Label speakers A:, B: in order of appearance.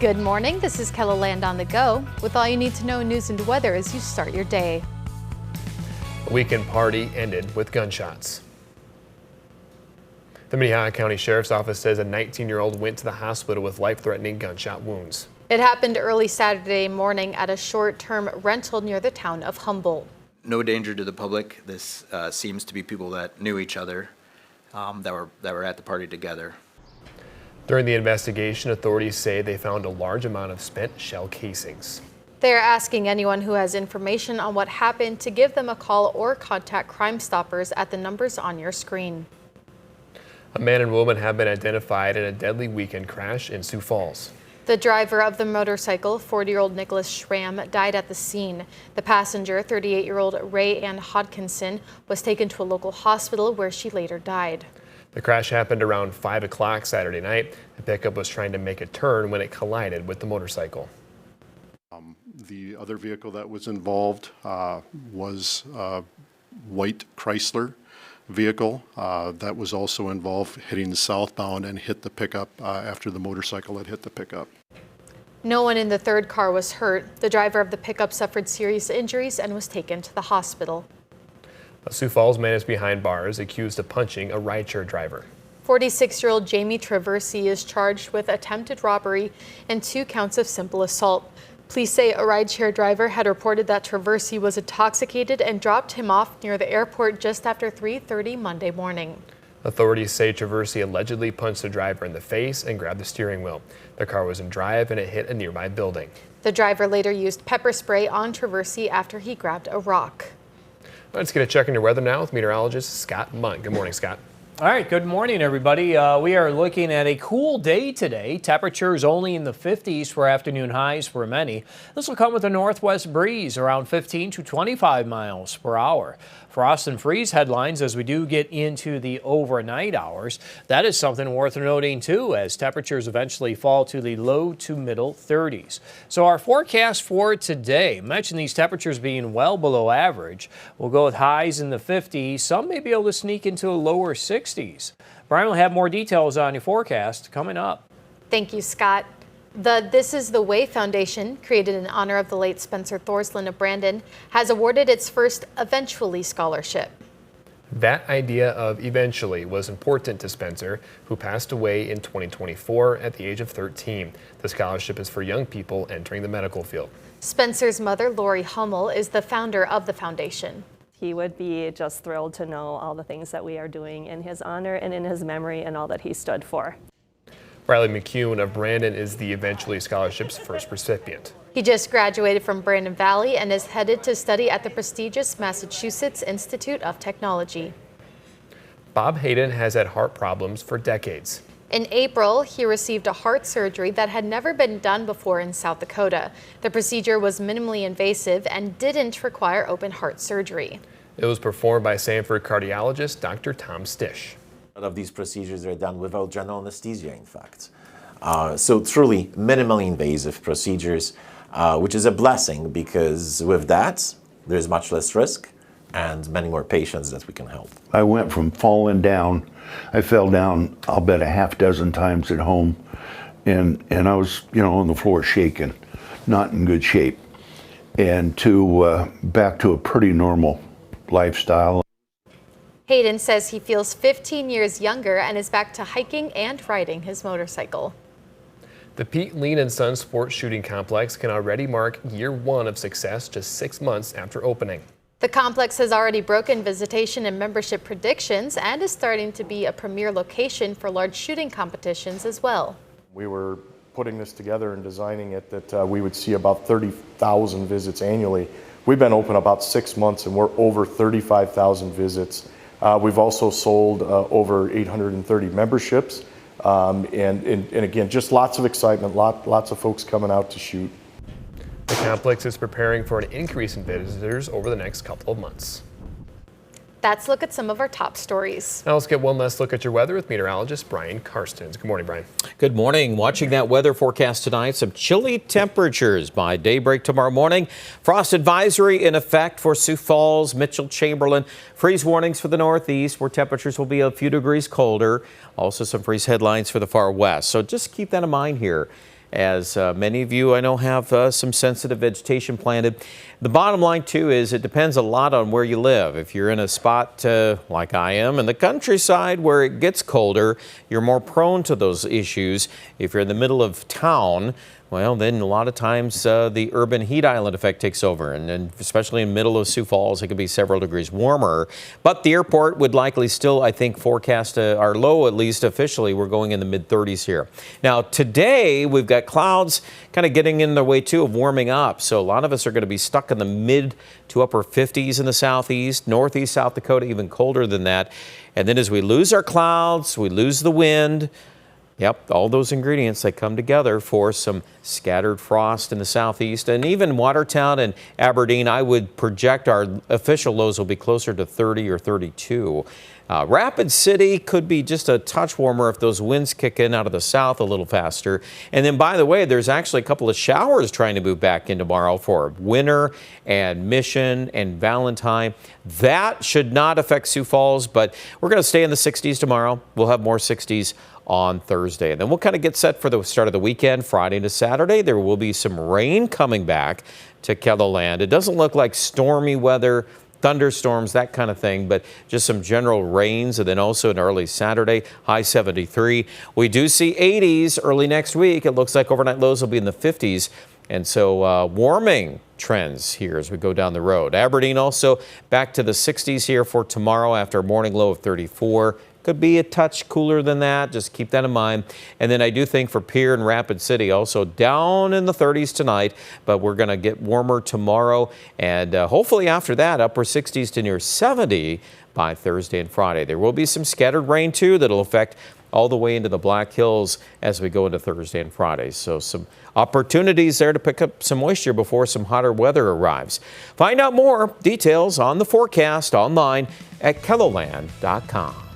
A: Good morning, this is Land on the Go with all you need to know news and weather as you start your day.
B: A weekend party ended with gunshots. The Minnehaha County Sheriff's Office says a 19-year-old went to the hospital with life-threatening gunshot wounds.
A: It happened early Saturday morning at a short-term rental near the town of Humboldt.
C: No danger to the public. This seems to be people that knew each other that were at the party together.
B: During the investigation, authorities say they found a large amount of spent shell casings.
A: They are asking anyone who has information on what happened to give them a call or contact Crime Stoppers at the numbers on your screen.
B: A man and woman have been identified in a deadly weekend crash in Sioux Falls.
A: The driver of the motorcycle, 40-year-old Nicholas Schramm, died at the scene. The passenger, 38-year-old Ray Ann Hodkinson, was taken to a local hospital where she later died.
B: The crash happened around 5 o'clock Saturday night. The pickup was trying to make a turn when it collided with the motorcycle.
D: The other vehicle that was involved was a white Chrysler vehicle that was also involved heading southbound and hit the pickup after the motorcycle had hit the pickup.
A: No one in the third car was hurt. The driver of the pickup suffered serious injuries and was taken to the hospital.
B: A Sioux Falls man is behind bars accused of punching a rideshare driver.
A: 46-year-old Jamie Traversy is charged with attempted robbery and 2 counts of simple assault. Police say a rideshare driver had reported that Traversy was intoxicated and dropped him off near the airport just after 3:30 Monday morning.
B: Authorities say Traversy allegedly punched the driver in the face and grabbed the steering wheel. The car was in drive and it hit a nearby building.
A: The driver later used pepper spray on Traversy after he grabbed a rock.
B: Let's get a check on your weather now with meteorologist Scott Munt. Good morning, Scott.
E: All right, good morning, everybody. We are looking at a cool day today. Temperatures only in the 50s for afternoon highs for many. This will come with a northwest breeze around 15 to 25 miles per hour. Frost and freeze headlines as we do get into the overnight hours. That is something worth noting too, as temperatures eventually fall to the low to middle 30s. So our forecast for today, mention these temperatures being well below average. We'll go with highs in the 50s. Some may be able to sneak into a lower 60s. Brian will have more details on your forecast coming up.
A: Thank you, Scott. The This Is the Way Foundation, created in honor of the late Spencer Thorsland of Brandon, has awarded its first Eventually Scholarship.
B: That idea of eventually was important to Spencer, who passed away in 2024 at the age of 13. The scholarship is for young people entering the medical field. Spencer's
A: mother, Lori Hummel, is the founder of the foundation.
F: He would be just thrilled to know all the things that we are doing in his honor and in his memory and all that he stood for.
B: Riley McCune of Brandon is the Eventually Scholarship's first recipient.
A: He just graduated from Brandon Valley and is headed to study at the prestigious Massachusetts Institute of Technology.
B: Bob Hayden has had heart problems for decades.
A: In April, he received a heart surgery that had never been done before in South Dakota. The procedure was minimally invasive and didn't require open heart surgery.
B: It was performed by Sanford cardiologist Dr. Tom Stish.
G: A lot of these procedures are done without general anesthesia, in fact. So truly minimally invasive procedures, which is a blessing because with that, there's much less risk and many more patients that we can help.
H: I went from falling down, I fell down, I'll bet a half dozen times at home, and I was, on the floor shaking, not in good shape, and to back to a pretty normal lifestyle.
A: Hayden says he feels 15 years younger and is back to hiking and riding his motorcycle.
B: The Pete Lean & Son Sports Shooting Complex can already mark year 1 of success just 6 months after opening.
A: The complex has already broken visitation and membership predictions and is starting to be a premier location for large shooting competitions as well.
I: We were putting this together and designing it that we would see about 30,000 visits annually. We've been open about 6 months and we're over 35,000 visits. We've also sold over 830 memberships, and again, just lots of excitement, lots of folks coming out to shoot.
B: The complex is preparing for an increase in visitors over the next couple of months.
A: That's a look at some of our top stories.
B: Now let's get one last look at your weather with meteorologist Brian Karstens. Good morning, Brian.
J: Good morning. Watching that weather forecast tonight, some chilly temperatures by daybreak tomorrow morning. Frost advisory in effect for Sioux Falls, Mitchell, Chamberlain. Freeze warnings for the northeast where temperatures will be a few degrees colder. Also some freeze headlines for the far west. So just keep that in mind here. as many of you I know have some sensitive vegetation planted. The bottom line too is it depends a lot on where you live. If you're in a spot like I am in the countryside where it gets colder, you're more prone to those issues. If you're in the middle of town, well, then a lot of times the urban heat island effect takes over, and especially in the middle of Sioux Falls, it could be several degrees warmer. But the airport would likely still, I think, forecast our low, at least officially. We're going in the mid-30s here. Now, today, we've got clouds kind of getting in the way, too, of warming up. So a lot of us are going to be stuck in the mid to upper 50s in the southeast, northeast South Dakota, even colder than that. And then as we lose our clouds, we lose the wind. Yep, all those ingredients, they come together for some scattered frost in the southeast. And even Watertown and Aberdeen, I would project our official lows will be closer to 30 or 32. Rapid City could be just a touch warmer if those winds kick in out of the south a little faster. And then, by the way, there's actually a couple of showers trying to move back in tomorrow for Winter and Mission and Valentine. That should not affect Sioux Falls, but we're going to stay in the 60s tomorrow. We'll have more 60s on Thursday. And then we'll kind of get set for the start of the weekend, Friday to Saturday. There will be some rain coming back to KELOLAND. It doesn't look like stormy weather, thunderstorms, that kind of thing, but just some general rains. And then also an early Saturday, high 73. We do see 80s early next week. It looks like overnight lows will be in the 50s. And so warming trends here as we go down the road. Aberdeen also back to the 60s here for tomorrow after a morning low of 34. Could be a touch cooler than that. Just keep that in mind. And then I do think for Pierre and Rapid City also down in the 30s tonight, but we're going to get warmer tomorrow. And hopefully after that, upper 60s to near 70 by Thursday and Friday. There will be some scattered rain too that'll affect all the way into the Black Hills as we go into Thursday and Friday. So some opportunities there to pick up some moisture before some hotter weather arrives. Find out more details on the forecast online at KELOLAND.com.